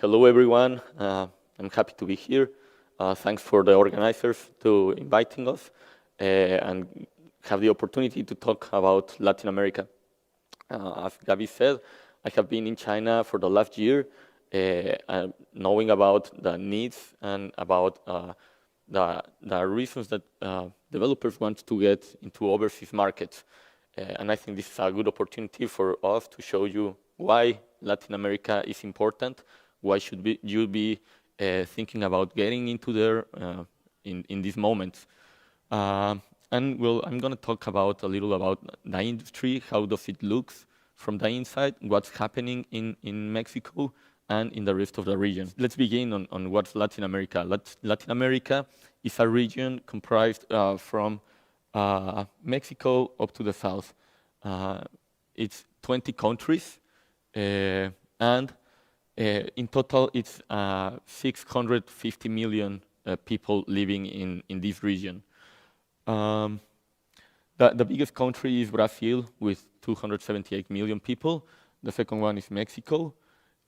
Hello, everyone. I'm happy to be here. Thanks for the organizers to inviting us and have the opportunity to talk about Latin America. As Gabi said, I have been in China for the last year, knowing about the needs and about the reasons that developers want to get into overseas markets. And I think this is a good opportunity for us to show you why Latin America is important, why should you be thinking about getting into there in these moments. And well, I'm going to talk about a little about the industry, how does it look from the inside, what's happening in Mexico and in the rest of the region. Let's begin on what's Latin America. Latin America is a region comprised from Mexico up to the south. It's 20 countries, and in total it's 650 million people living in this region. The biggest country is Brazil with 278 million people. The second one is Mexico,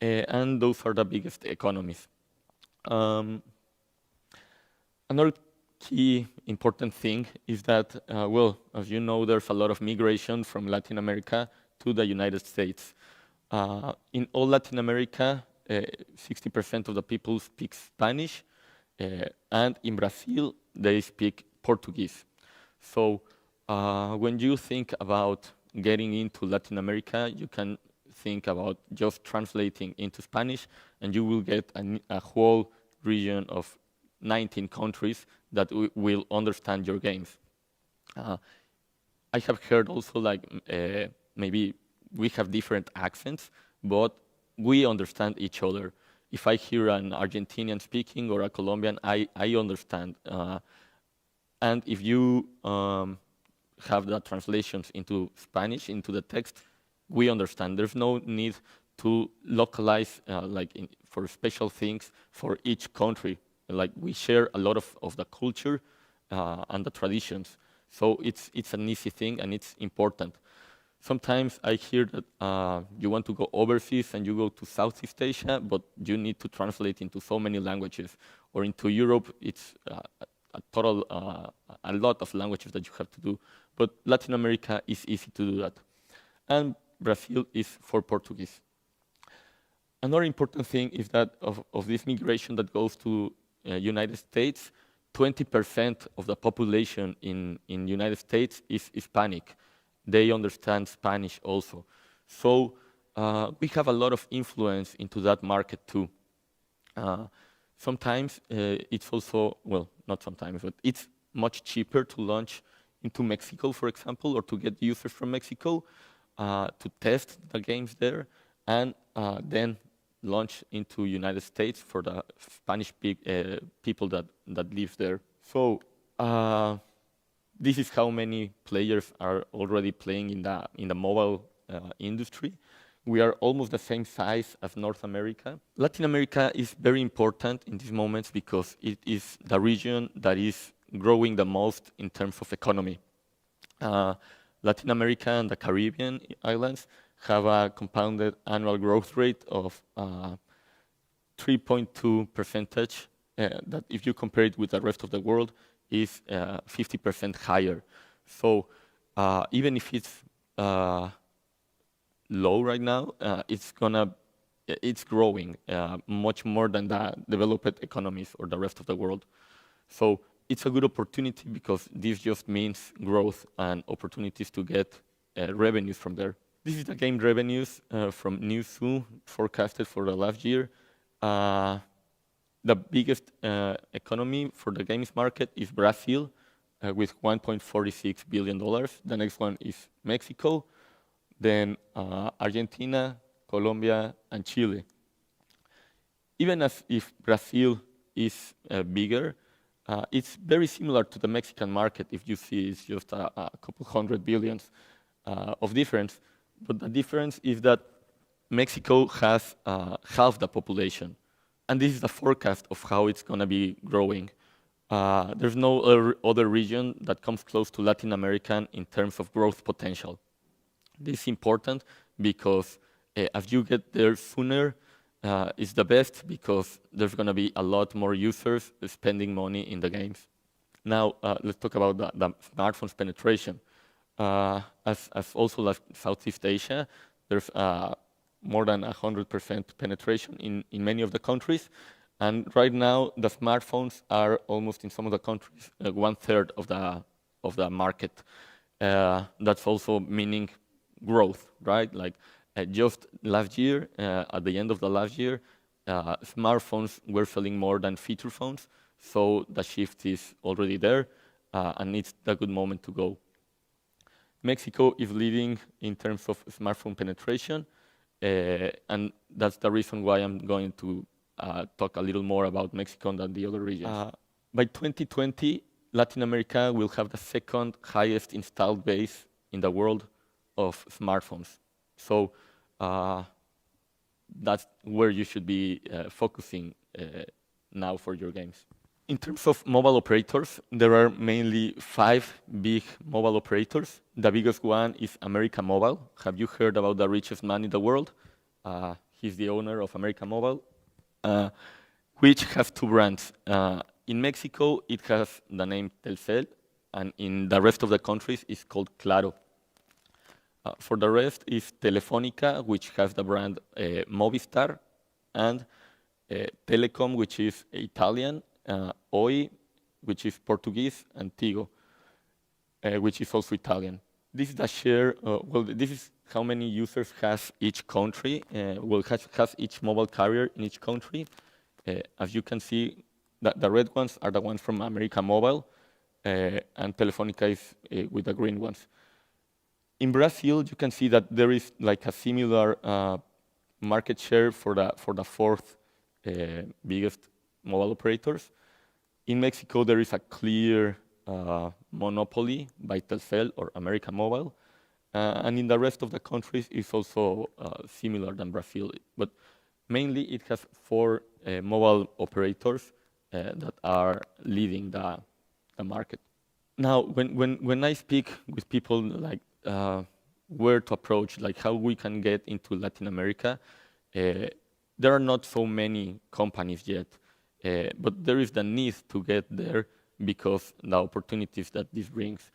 and those are the biggest economies. Another key important thing is that, well, as you know, there's a lot of migration from Latin America to the United States. In all Latin America, 60% of the people speak Spanish, and in Brazil, they speak Portuguese. So when you think about getting into Latin America, you can think about just translating into Spanish, and you will get a whole region of 19 countries that will understand your games. I have heard also like maybe we have different accents, but we understand each other. If I hear an Argentinian speaking or a Colombian, I understand. And if you have the translations into Spanish, into the text, we understand. There's no need to localize for special things for each country. Like we share a lot of the culture and the traditions. So it's an easy thing and it's important. Sometimes I hear that you want to go overseas and you go to Southeast Asia, but you need to translate into so many languages. Or into Europe, it's a lot of languages that you have to do. But Latin America is easy to do that. And Brazil is for Portuguese. Another important thing is that of this migration that goes to United States, 20% of the population in United States is Hispanic. They understand Spanish also. So we have a lot of influence into that market too. Sometimes it's also, well, not sometimes, but it's much cheaper to launch into Mexico, for example, or to get users from Mexico to test the games there, and then launch into United States for the Spanish people that live there. So this is how many players are already playing in the mobile industry. We are almost the same size as North America. Latin America is very important in these moments because it is the region that is growing the most in terms of economy. Latin America and the Caribbean islands have a compounded annual growth rate of 3.2%, that if you compare it with the rest of the world, is 50% higher. So even if it's low right now, it's growing much more than the developed economies or the rest of the world. So it's a good opportunity because this just means growth and opportunities to get revenues from there. This is the game revenues from Newzoo forecasted for the last year. The biggest economy for the games market is Brazil with $1.46 billion. The next one is Mexico, then Argentina, Colombia, and Chile. Even as if Brazil is bigger, it's very similar to the Mexican market. If you see, it's just a couple hundred billions of difference. But the difference is that Mexico has half the population. And this is the forecast of how it's going to be growing. There's no other region that comes close to Latin America in terms of growth potential. This is important because as you get there sooner, is the best because there's going to be a lot more users spending money in the games. Now, let's talk about the smartphones penetration. As also like Southeast Asia, there's more than 100% penetration in many of the countries. And right now, the smartphones are almost in some of the countries, 1/3 of the market. That's also meaning growth, right? Like just last year, at the end of the last year, smartphones were selling more than feature phones. So the shift is already there, and it's a good moment to go. Mexico is leading in terms of smartphone penetration, and that's the reason why I'm going to talk a little more about Mexico than the other regions. By 2020, Latin America will have the second highest installed base in the world of smartphones. So that's where you should be focusing now for your games. In terms of mobile operators, there are mainly 5 big mobile operators. The biggest one is America Mobile. Have you heard about the richest man in the world? He's the owner of America Mobile, which has 2 brands. In Mexico, it has the name Telcel, and in the rest of the countries, it's called Claro. For the rest is Telefónica, which has the brand Movistar, and Telecom, which is Italian, Oi, which is Portuguese, and Tigo, which is also Italian. This is the share, well, this is how many users has each country, has each mobile carrier in each country. As you can see, the red ones are the ones from America Mobile, and Telefónica is with the green ones. In Brazil, you can see that there is like a similar market share for the 4th biggest mobile operators. In Mexico, there is a clear monopoly by Telcel or America Mobile. And in the rest of the countries, it's also similar than Brazil. But mainly, it has 4 mobile operators that are leading the market. Now, when I speak with people like where to approach, like how we can get into Latin America, there are not so many companies yet, but there is the need to get there because the opportunities that this brings.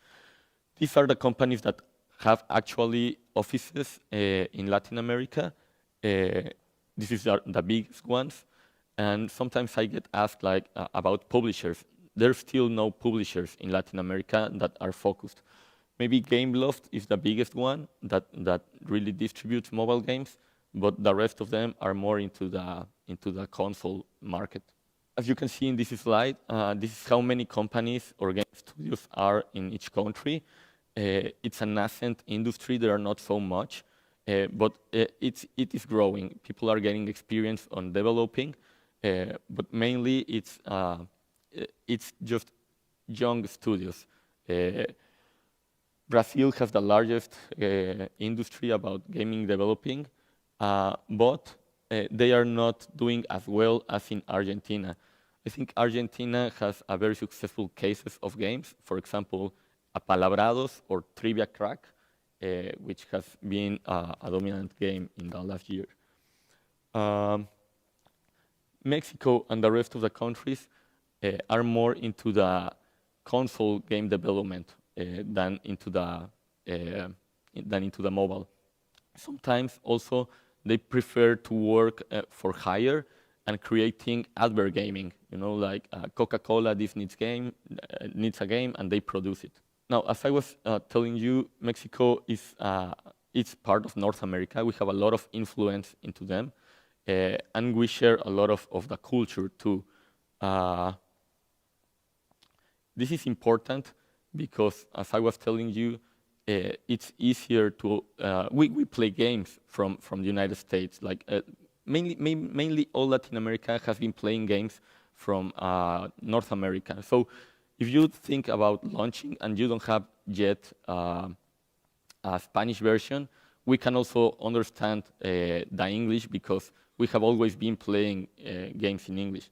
These are the companies that have actually offices in Latin America. This is the biggest ones, and sometimes I get asked like about publishers. There's still no publishers in Latin America that are focused. Maybe Gameloft is the biggest one that really distributes mobile games, but the rest of them are more into the console market. As you can see in this slide, this is how many companies or game studios are in each country. It's a nascent industry. There are not so much, but it is growing. People are getting experience on developing, but mainly it's just young studios. Brazil has the largest industry about gaming developing, but they are not doing as well as in Argentina. I think Argentina has a very successful cases of games. For example, Apalabrados or Trivia Crack, which has been a dominant game in the last year. Mexico and the rest of the countries are more into the console game development than into the mobile. Sometimes also they prefer to work for hire and creating advert gaming. You know, like Coca-Cola, this needs a game, and they produce it. Now, as I was telling you, Mexico is it's part of North America. We have a lot of influence into them, and we share a lot of the culture too. This is important because, as I was telling you, it's easier to we play games from the United States. Like mainly all Latin America has been playing games from North America. So if you think about launching and you don't have yet a Spanish version, we can also understand the English because we have always been playing games in English.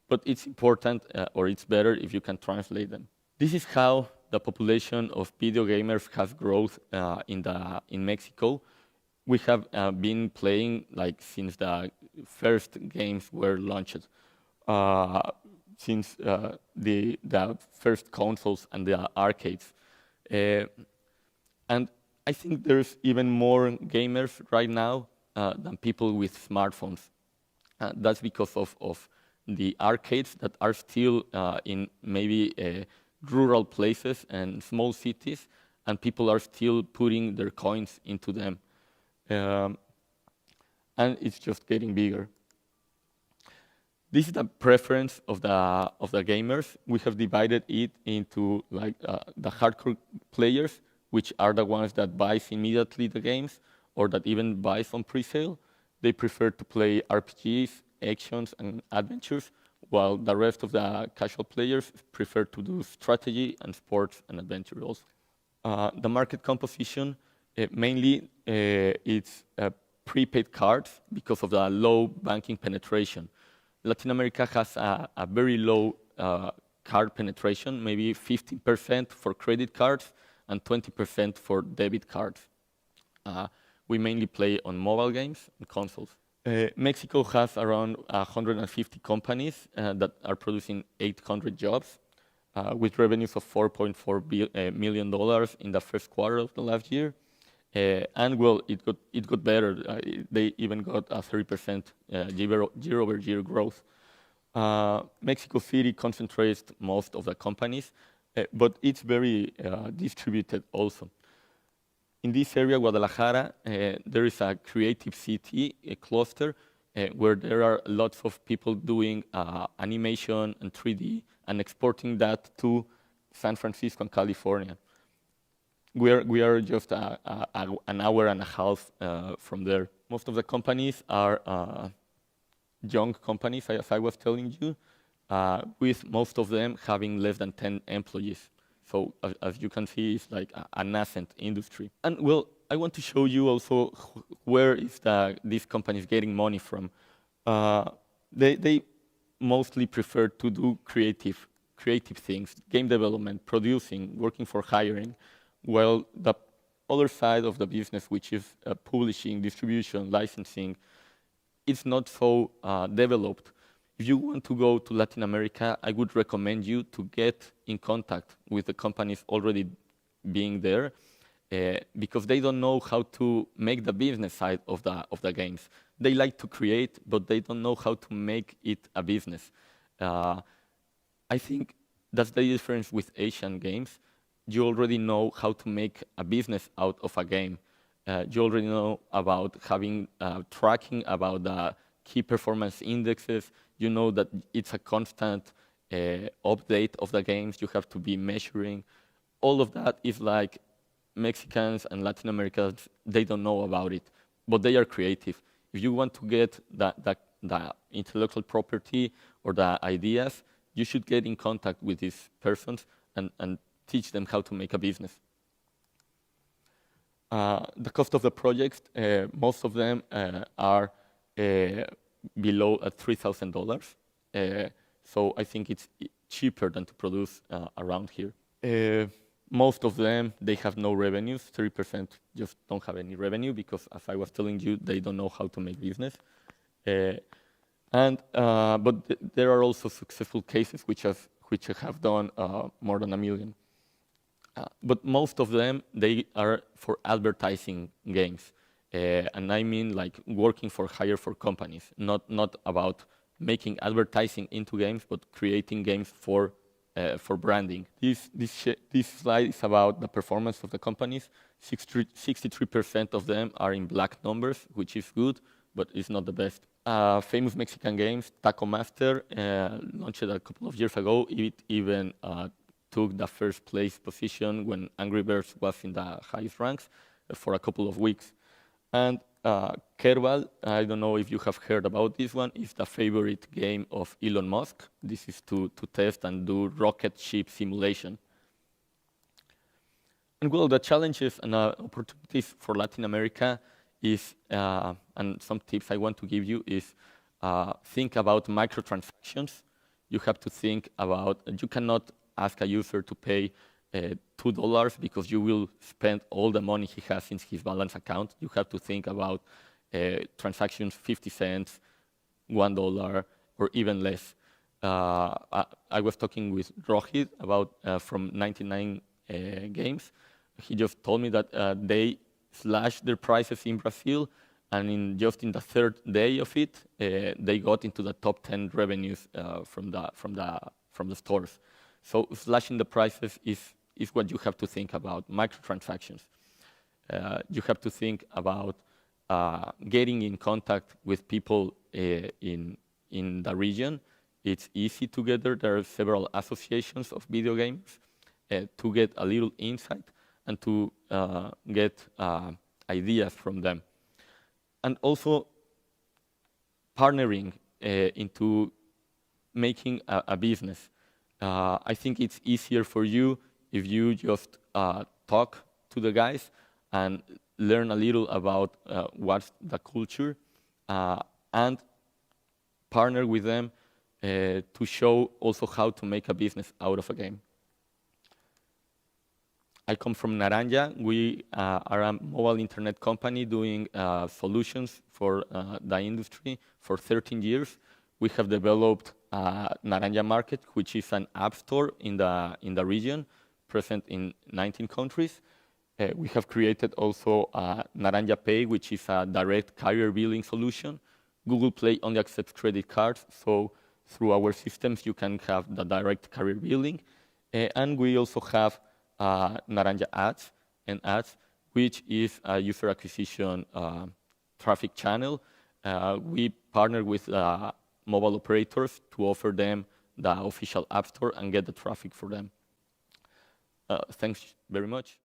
But it's important, or it's better if you can translate them. This is how the population of video gamers has growth in Mexico. We have been playing like since the first games were launched. Since the first consoles and the arcades. And I think there's even more gamers right now than people with smartphones. That's because of the arcades that are still in maybe rural places and small cities, and people are still putting their coins into them. And it's just getting bigger. This is the preference of the gamers. We have divided it into like the hardcore players, which are the ones that buys immediately the games or that even buys on pre-sale. They prefer to play RPGs, actions, and adventures, while the rest of the casual players prefer to do strategy and sports and adventure also. The market composition, mainly it's prepaid cards because of the low banking penetration. Latin America has a very low card penetration, maybe 15% for credit cards and 20% for debit cards. We mainly play on mobile games and consoles. Mexico has around 150 companies that are producing 800 jobs with revenues of $4.4 million in the first quarter of the last year. And well, it got better. They even got a 30% year-over-year growth. Mexico City concentrates most of the companies, but it's very distributed also. In this area, Guadalajara, there is a creative city, a cluster, where there are lots of people doing animation and 3D and exporting that to San Francisco and California. We are just an hour and a half from there. Most of the companies are young companies, as I was telling you, with most of them having less than 10 employees. So as you can see, it's like a nascent industry. And well, I want to show you also where is these companies getting money from. They mostly prefer to do creative things, game development, producing, working for hiring. Well, the other side of the business, which is publishing, distribution, licensing, it's not so developed. If you want to go to Latin America, I would recommend you to get in contact with the companies already being there, because they don't know how to make the business side of the games. They like to create, but they don't know how to make it a business. I think that's the difference with Asian games. You already know how to make a business out of a game. You already know about having tracking about the key performance indexes. You know that it's a constant update of the games. You have to be measuring. All of that is like Mexicans and Latin Americans, they don't know about it, but they are creative. If you want to get the intellectual property or the ideas, you should get in contact with these persons and teach them how to make a business. The cost of the projects, most of them are below $3,000. So I think it's cheaper than to produce around here. Most of them, they have no revenues. 30% just don't have any revenue because, as I was telling you, they don't know how to make business. But there are also successful cases which have done more than $1 million. But most of them, they are for advertising games. And I mean like working for hire for companies, not about making advertising into games, but creating games for branding. This slide is about the performance of the companies. 63% of them are in black numbers, which is good, but it's not the best. Famous Mexican games, Taco Master, launched a couple of years ago. It even took the first place position when Angry Birds was in the highest ranks for a couple of weeks. And Kerbal, I don't know if you have heard about this one, is the favorite game of Elon Musk. This is to test and do rocket ship simulation. And well, the challenges and opportunities for Latin America is, and some tips I want to give you is, think about microtransactions. You have to think about, you cannot ask a user to pay $2 because you will spend all the money he has in his balance account. You have to think about transactions 50 cents, $1 or even less. I was talking with Rohit about from 99 Games. He just told me that they slashed their prices in Brazil, and just in the third day of it, they got into the top 10 revenues from the stores. So slashing the prices is what you have to think about. Microtransactions. You have to think about getting in contact with people in the region. It's easy together. There are several associations of video games to get a little insight and to get ideas from them. And also partnering into making a business. I think it's easier for you if you just talk to the guys and learn a little about what's the culture and partner with them to show also how to make a business out of a game. I come from Naranja. We are a mobile internet company doing solutions for the industry for 13 years. We have developed Naranja Market, which is an app store in the region, present in 19 countries. We have created also Naranja Pay, which is a direct carrier billing solution. Google Play only accepts credit cards, so through our systems you can have the direct carrier billing. And we also have Naranja Ads, which is a user acquisition traffic channel. We partner with mobile operators to offer them the official app store and get the traffic for them. Thanks very much.